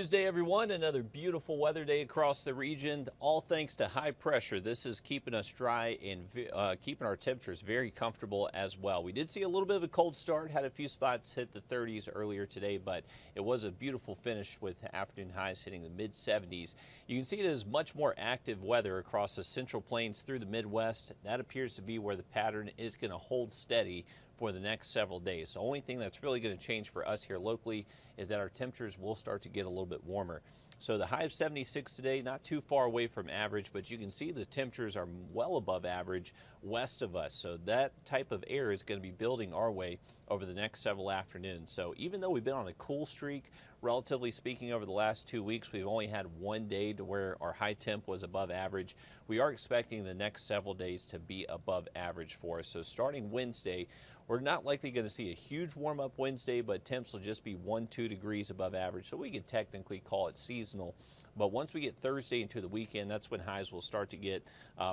Tuesday, everyone. Another beautiful weather day across the region, all thanks to high pressure. This is keeping us dry and keeping our temperatures very comfortable as well. We did see a little bit of a cold start, had a few spots hit the 30s earlier today, but it was a beautiful finish with afternoon highs hitting the mid 70s. You can see it is much more active weather across the central plains through the Midwest. That appears to be where the pattern is going to hold steady for the next several days. The only thing that's really going to change for us here locally is that our temperatures will start to get a little bit warmer. So the high of 76 today, not too far away from average, but you can see the temperatures are well above average west of us. So that type of air is going to be building our way over the next several afternoons. So even though we've been on a cool streak, relatively speaking, over the last 2 weeks, we've only had one day to where our high temp was above average. We are expecting the next several days to be above average for us. So starting Wednesday, we're not likely going to see a huge warm up Wednesday, but temps will just be 1-2 degrees above average. So we could technically call it seasonal. But once we get Thursday into the weekend, that's when highs will start to get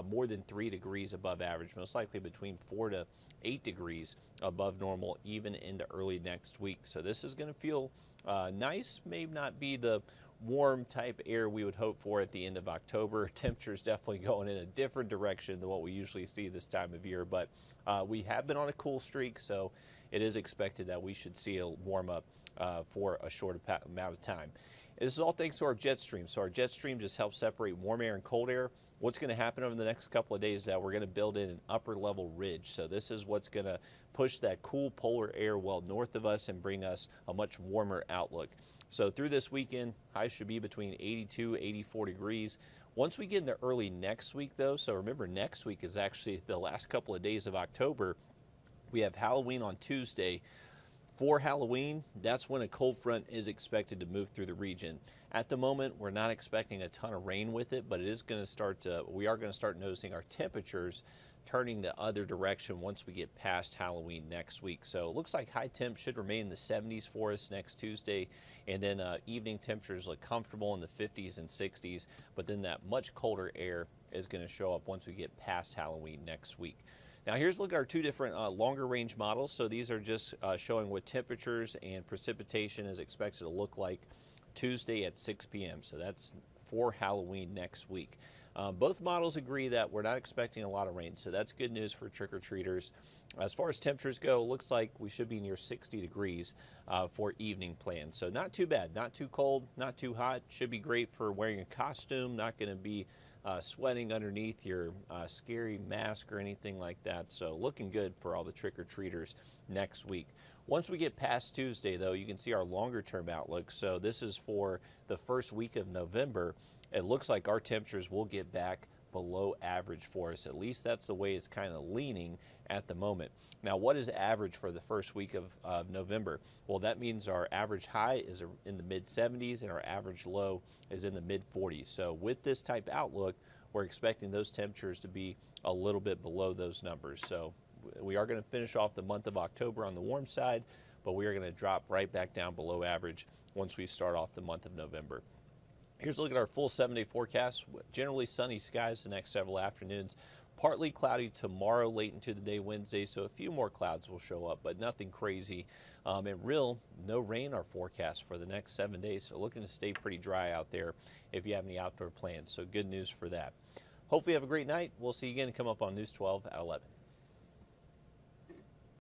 more than 3 degrees above average, most likely between 4 to 8 degrees above normal, even into early next week. So this is going to feel nice, may not be the warm type air we would hope for at the end of October. Temperatures definitely going in a different direction than what we usually see this time of year, but we have been on a cool streak, so it is expected that we should see a warm up for a short amount of time. This is all thanks to our jet stream. So our jet stream just helps separate warm air and cold air. What's going to happen over the next couple of days is that we're going to build in an upper level ridge. So this is what's going to push that cool polar air well north of us and bring us a much warmer outlook. So through this weekend, highs should be between 82, 84 degrees. Once we get into early next week, though, so remember next week is actually the last couple of days of October. We have Halloween on Tuesday. For Halloween, that's when a cold front is expected to move through the region. At the moment, we're not expecting a ton of rain with it, but it is going to start to, we are going to start noticing our temperatures turning the other direction once we get past Halloween next week. So it looks like high temps should remain in the 70s for us next Tuesday, and then evening temperatures look comfortable in the 50s and 60s, but then that much colder air is going to show up once we get past Halloween next week. Now here's a look at our two different longer range models. So these are just showing what temperatures and precipitation is expected to look like Tuesday at 6 p.m. So that's for Halloween next week. Both models agree that we're not expecting a lot of rain, so that's good news for trick-or-treaters. As far as temperatures go, it looks like we should be near 60 degrees for evening plans. So not too bad, not too cold, not too hot. Should be great for wearing a costume, not going to be sweating underneath your scary mask or anything like that. So looking good for all the trick-or-treaters next week. Once we get past Tuesday, though, you can see our longer-term outlook. So this is for the first week of November. It looks like our temperatures will get back below average for us. At least that's the way it's kind of leaning at the moment. Now, what is average for the first week of November? Well, that means our average high is in the mid 70s and our average low is in the mid 40s. So with this type outlook, we're expecting those temperatures to be a little bit below those numbers. So we are going to finish off the month of October on the warm side, but we are going to drop right back down below average once we start off the month of November. Here's a look at our full 7-day forecast. Generally sunny skies the next several afternoons. Partly cloudy tomorrow late into the day Wednesday, so a few more clouds will show up, but nothing crazy. And no rain our forecast for the next 7 days, so looking to stay pretty dry out there if you have any outdoor plans. So good news for that. Hopefully you have a great night. We'll see you again come up on News 12 at 11.